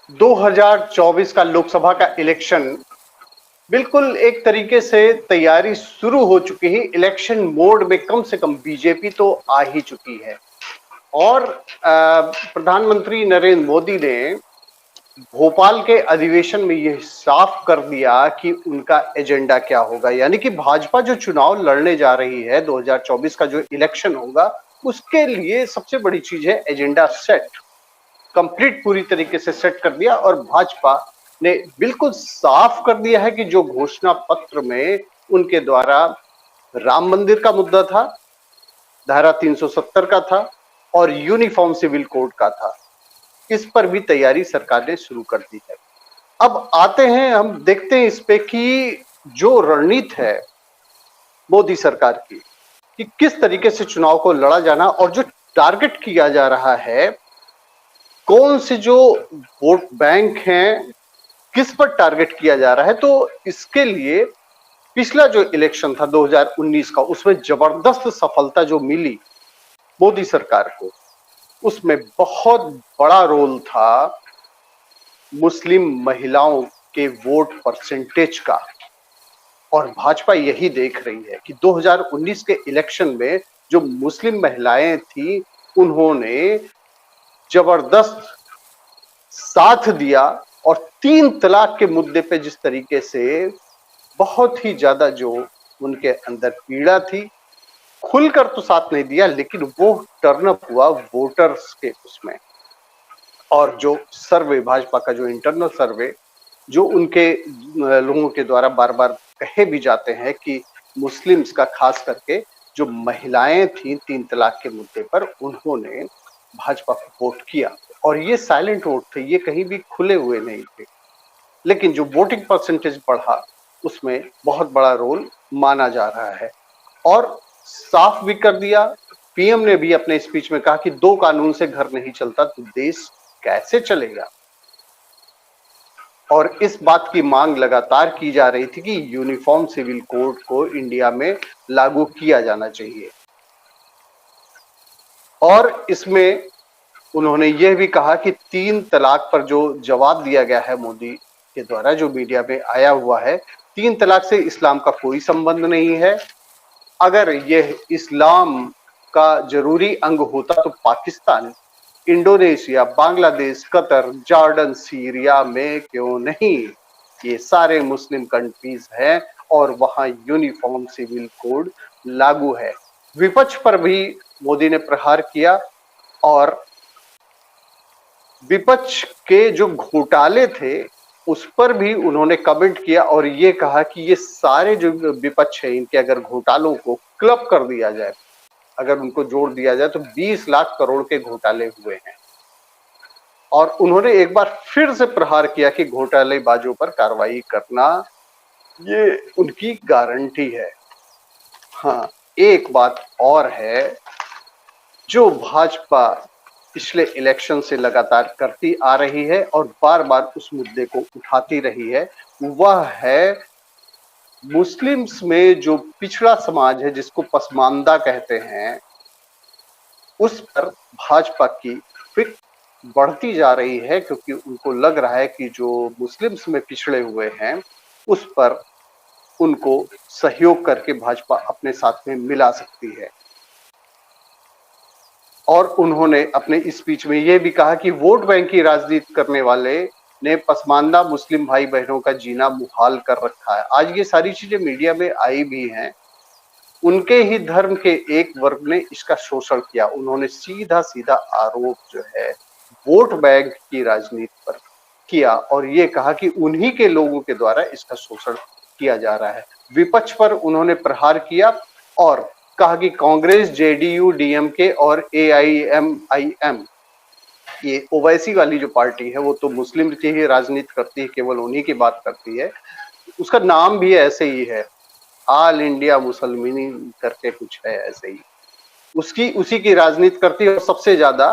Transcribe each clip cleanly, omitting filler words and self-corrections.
2024 का लोकसभा का इलेक्शन बिल्कुल एक तरीके से तैयारी शुरू हो चुकी है। इलेक्शन मोड में कम से कम बीजेपी तो आ ही चुकी है और प्रधानमंत्री नरेंद्र मोदी ने भोपाल के अधिवेशन में यह साफ कर दिया कि उनका एजेंडा क्या होगा। यानी कि भाजपा जो चुनाव लड़ने जा रही है, 2024 का जो इलेक्शन होगा, उसके लिए सबसे बड़ी चीज है एजेंडा सेट। कंप्लीट पूरी तरीके से सेट कर दिया और भाजपा ने बिल्कुल साफ कर दिया है कि जो घोषणा पत्र में उनके द्वारा राम मंदिर का मुद्दा था, धारा 370 का था और यूनिफॉर्म सिविल कोड का था, इस पर भी तैयारी सरकार ने शुरू कर दी है। अब आते हैं, हम देखते हैं इस पे कि जो रणनीति है मोदी सरकार की कि किस तरीके से चुनाव को लड़ा जाना और जो टारगेट किया जा रहा है, कौन से जो वोट बैंक हैं, किस पर टारगेट किया जा रहा है। तो इसके लिए पिछला जो इलेक्शन था 2019 का, उसमें जबरदस्त सफलता जो मिली मोदी सरकार को, उसमें बहुत बड़ा रोल था मुस्लिम महिलाओं के वोट परसेंटेज का। और भाजपा यही देख रही है कि 2019 के इलेक्शन में जो मुस्लिम महिलाएं थी, उन्होंने जबरदस्त साथ दिया और 3 तलाक के मुद्दे पे जिस तरीके से बहुत ही ज्यादा जो उनके अंदर पीड़ा थी, खुलकर तो साथ नहीं दिया, लेकिन वो टर्न अप हुआ वोटर्स के उसमें। और जो सर्वे, भाजपा का जो इंटरनल सर्वे, जो उनके लोगों के द्वारा बार बार कहे भी जाते हैं कि मुस्लिम्स का खास करके जो महिलाएं थी 3 तलाक के मुद्दे पर, उन्होंने भाजपा को वोट किया। और ये साइलेंट वोट थे, ये कहीं भी खुले हुए नहीं थे, लेकिन जो वोटिंग परसेंटेज बढ़ा उसमें बहुत बड़ा रोल माना जा रहा है। और साफ भी कर दिया, पीएम ने भी अपने स्पीच में कहा कि 2 कानून से घर नहीं चलता तो देश कैसे चलेगा। और इस बात की मांग लगातार की जा रही थी कि यूनिफॉर्म सिविल कोड को इंडिया में लागू किया जाना चाहिए। और इसमें उन्होंने यह भी कहा कि 3 तलाक पर जो जवाब दिया गया है मोदी के द्वारा, जो मीडिया में आया हुआ है, 3 तलाक से इस्लाम का कोई संबंध नहीं है। अगर यह इस्लाम का जरूरी अंग होता तो Pakistan, Indonesia, Bangladesh, Qatar, Jordan, Syria में क्यों नहीं? ये सारे मुस्लिम कंट्रीज हैं और वहां यूनिफॉर्म सिविल कोड लागू है। विपक्ष पर भी मोदी ने प्रहार किया और विपक्ष के जो घोटाले थे उस पर भी उन्होंने कमेंट किया और ये कहा कि ये सारे जो विपक्ष है, इनके अगर घोटालों को क्लब कर दिया जाए, अगर उनको जोड़ दिया जाए तो 20 लाख करोड़ के घोटाले हुए हैं। और उन्होंने एक बार फिर से प्रहार किया कि घोटालेबाजों पर कार्रवाई करना ये उनकी गारंटी है। हाँ, एक बात और है जो भाजपा पिछले इलेक्शन से लगातार करती आ रही है और बार बार उस मुद्दे को उठाती रही है, वह है मुस्लिम्स में जो पिछड़ा समाज है, जिसको पसमानदा कहते हैं, उस पर भाजपा की फिर बढ़ती जा रही है, क्योंकि उनको लग रहा है कि जो मुस्लिम्स में पिछड़े हुए हैं उस पर उनको सहयोग करके भाजपा अपने साथ में मिला सकती है। और उन्होंने अपने स्पीच में यह भी कहा कि वोट बैंक की राजनीति करने वाले ने पसमानदा मुस्लिम भाई बहनों का जीना मुहाल कर रखा है। आज ये सारी चीजें मीडिया में आई भी हैं। उनके ही धर्म के एक वर्ग ने इसका शोषण किया। उन्होंने सीधा सीधा आरोप जो है वोट बैंक की राजनीति पर किया और ये कहा कि उन्हीं के लोगों के द्वारा इसका शोषण किया जा रहा है। विपक्ष पर उन्होंने प्रहार किया और कहा कि कांग्रेस, जेडीयू, डीएमके और एआईएमआईएम, ये ओवैसी वाली जो पार्टी है, वो तो मुस्लिम की ही राजनीति करती है, केवल उन्हीं की बात करती है। उसका नाम भी ऐसे ही है, ऑल इंडिया मुसलमानी करके कुछ है ऐसे ही। उसी की राजनीति करती है और सबसे ज्यादा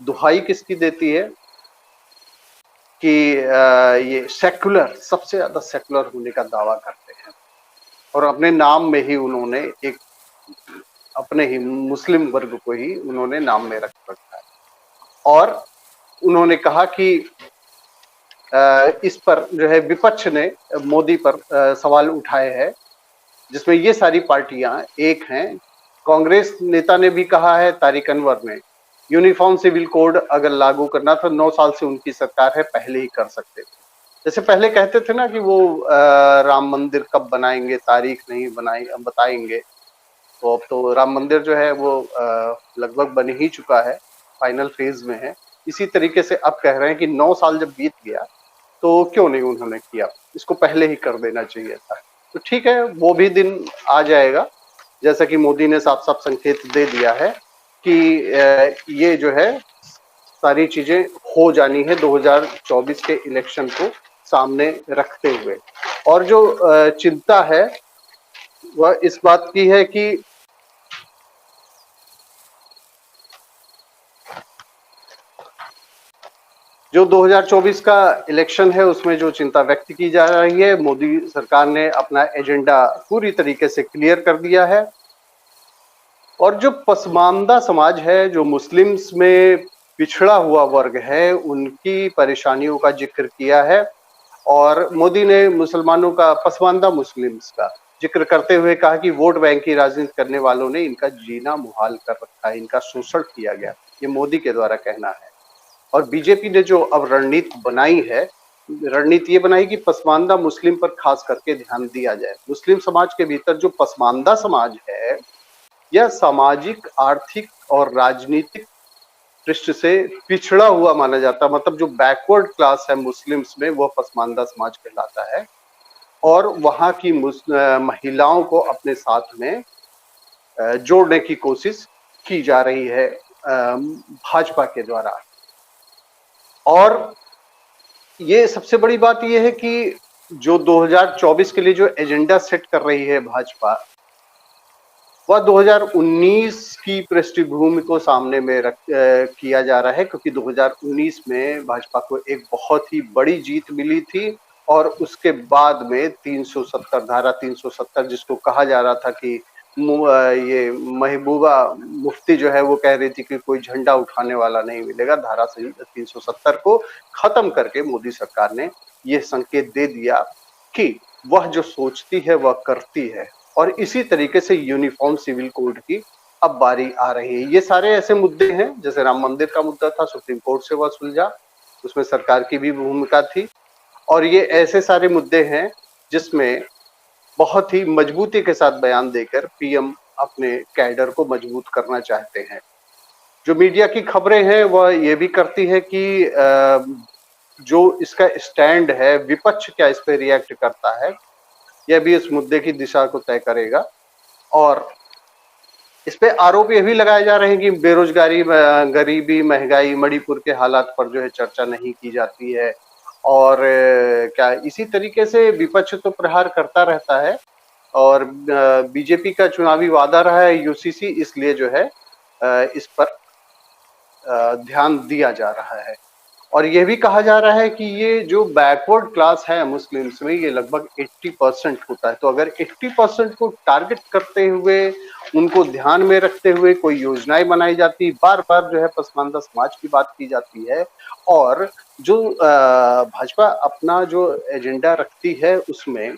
दुहाई किसकी देती है कि ये सेक्युलर, सबसे ज्यादा सेक्युलर होने का दावा करते हैं। और अपने नाम में ही उन्होंने एक अपने ही मुस्लिम वर्ग को ही उन्होंने नाम में रख रखा है। और उन्होंने कहा कि इस पर जो है विपक्ष ने मोदी पर सवाल उठाए हैं, जिसमें ये सारी पार्टियां एक हैं। कांग्रेस नेता ने भी कहा है, तारिक अनवर ने, यूनिफॉर्म सिविल कोड अगर लागू करना तो 9 साल से उनकी सरकार है, पहले ही कर सकते थे। जैसे पहले कहते थे ना कि वो राम मंदिर कब बनाएंगे, तारीख नहीं बनाई बताएंगे, तो अब तो राम मंदिर जो है वो लगभग बन ही चुका है, फाइनल फेज में है। इसी तरीके से अब कह रहे हैं कि 9 साल जब बीत गया तो क्यों नहीं उन्होंने किया, इसको पहले ही कर देना चाहिए था। तो ठीक है, वो भी दिन आ जाएगा, जैसा कि मोदी ने साफ साफ संकेत दे दिया है कि ये जो है सारी चीजें हो जानी है 2024 के इलेक्शन को सामने रखते हुए। और जो चिंता है वह इस बात की है कि जो 2024 का इलेक्शन है उसमें जो चिंता व्यक्त की जा रही है, मोदी सरकार ने अपना एजेंडा पूरी तरीके से क्लियर कर दिया है। और जो पसमानदा समाज है, जो मुस्लिम्स में पिछड़ा हुआ वर्ग है, उनकी परेशानियों का जिक्र किया है। और मोदी ने मुसलमानों का, पसमानदा मुस्लिम्स का जिक्र करते हुए कहा कि वोट बैंक की राजनीति करने वालों ने इनका जीना मुहाल कर रखा है, इनका शोषण किया गया। ये मोदी के द्वारा कहना है। और बीजेपी ने जो अब रणनीति बनाई है, रणनीति ये बनाई कि पसमानदा मुस्लिम पर खास करके ध्यान दिया जाए। मुस्लिम समाज के भीतर जो पसमानदा समाज है, यह सामाजिक, आर्थिक और राजनीतिक दृष्टि से पिछड़ा हुआ माना जाता है। मतलब जो बैकवर्ड क्लास है मुस्लिम्स में, वह पसमानदा समाज कहलाता है। और वहां की महिलाओं को अपने साथ में जोड़ने की कोशिश की जा रही है भाजपा के द्वारा। और ये सबसे बड़ी बात यह है कि जो 2024 के लिए जो एजेंडा सेट कर रही है भाजपा, वह 2019 की पृष्ठभूमि को सामने में रख किया जा रहा है, क्योंकि 2019 में भाजपा को एक बहुत ही बड़ी जीत मिली थी। और उसके बाद में 370 धारा 370, जिसको कहा जा रहा था कि ये महबूबा मुफ्ती जो है वो कह रही थी कि कोई झंडा उठाने वाला नहीं मिलेगा, धारा 370 को खत्म करके मोदी सरकार ने ये संकेत दे दिया कि वह जो सोचती है वह करती है। और इसी तरीके से यूनिफॉर्म सिविल कोड की अब बारी आ रही है। ये सारे ऐसे मुद्दे हैं, जैसे राम मंदिर का मुद्दा था, सुप्रीम कोर्ट से वह सुलझा, उसमें सरकार की भी भूमिका थी। और ये ऐसे सारे मुद्दे हैं जिसमें बहुत ही मजबूती के साथ बयान देकर पीएम अपने कैडर को मजबूत करना चाहते हैं। जो मीडिया की खबरें हैं वह ये भी करती है कि जो इसका स्टैंड है, विपक्ष क्या इस पे रिएक्ट करता है, यह भी इस मुद्दे की दिशा को तय करेगा। और इस पे आरोप ये भी लगाए जा रहे हैं कि बेरोजगारी, गरीबी, महंगाई, मणिपुर के हालात पर जो है चर्चा नहीं की जाती है। और क्या इसी तरीके से विपक्ष तो प्रहार करता रहता है। और बीजेपी का चुनावी वादा रहा है यूसीसी, इसलिए जो है इस पर ध्यान दिया जा रहा है। और यह भी कहा जा रहा है कि ये जो बैकवर्ड क्लास है मुस्लिम्स में, ये लगभग 80% होता है। तो अगर 80% को टारगेट करते हुए, उनको ध्यान में रखते हुए कोई योजनाएं बनाई जाती, बार बार जो है पसमानदा समाज की बात की जाती है, और जो भाजपा अपना जो एजेंडा रखती है उसमें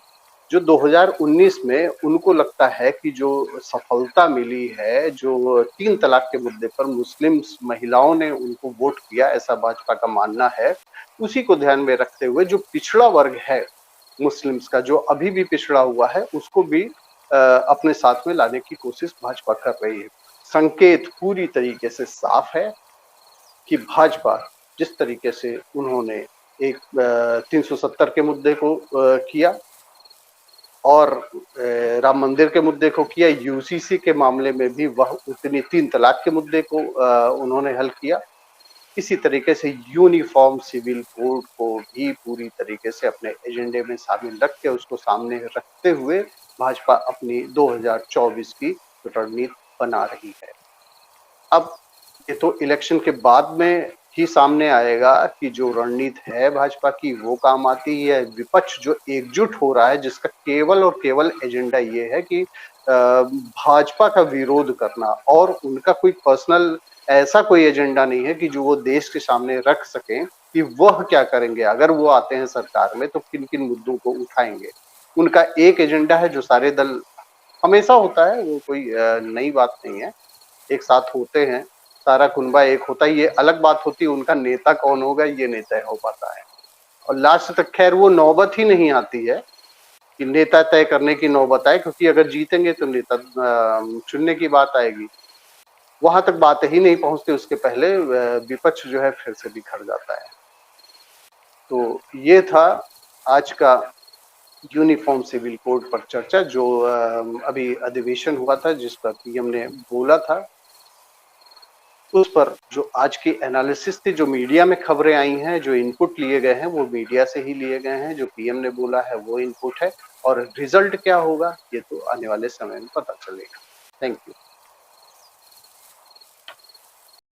जो 2019 में उनको लगता है कि जो सफलता मिली है, जो 3 तलाक के मुद्दे पर मुस्लिम महिलाओं ने उनको वोट किया, ऐसा भाजपा का मानना है, उसी को ध्यान में रखते हुए जो पिछड़ा वर्ग है मुस्लिम्स का, जो अभी भी पिछड़ा हुआ है, उसको भी अपने साथ में लाने की कोशिश भाजपा कर रही है। संकेत पूरी तरीके से साफ है कि भाजपा जिस तरीके से उन्होंने एक 370 के मुद्दे को किया, और राम मंदिर के मुद्दे को किया, यूसीसी के मामले में भी वह उतनी 3 तलाक के मुद्दे को उन्होंने हल किया। इसी तरीके से यूनिफॉर्म सिविल कोड को भी पूरी तरीके से अपने एजेंडे में शामिल रख के, उसको सामने रखते हुए भाजपा अपनी 2024 की रणनीति बना रही है। अब ये तो इलेक्शन के बाद में ही सामने आएगा कि जो रणनीति है भाजपा की वो काम आती है। विपक्ष जो एकजुट हो रहा है, जिसका केवल और केवल एजेंडा ये है कि भाजपा का विरोध करना, और उनका कोई पर्सनल ऐसा कोई एजेंडा नहीं है कि जो वो देश के सामने रख सकें कि वह क्या करेंगे अगर वो आते हैं सरकार में, तो किन किन मुद्दों को उठाएंगे। उनका एक एजेंडा है जो सारे दल हमेशा होता है, वो कोई नई बात नहीं है, एक साथ होते हैं, सारा कुनबा एक होता है। ये अलग बात होती है उनका नेता कौन होगा, ये नहीं तय हो पाता है, और लास्ट तक खैर वो नौबत ही नहीं आती है कि नेता तय करने की नौबत आए, क्योंकि अगर जीतेंगे तो नेता चुनने की बात आएगी, वहां तक बात ही नहीं पहुंचती, उसके पहले विपक्ष जो है फिर से बिखर जाता है। तो ये था आज का यूनिफॉर्म सिविल कोड पर चर्चा, जो अभी अधिवेशन हुआ था जिस पर पीएम ने बोला था, उस पर जो आज की एनालिसिस थी, जो मीडिया में खबरें आई हैं, जो इनपुट लिए गए हैं वो मीडिया से ही लिए गए हैं, जो पीएम ने बोला है वो इनपुट है, और रिजल्ट क्या होगा ये तो आने वाले समय में पता चलेगा। Thank you.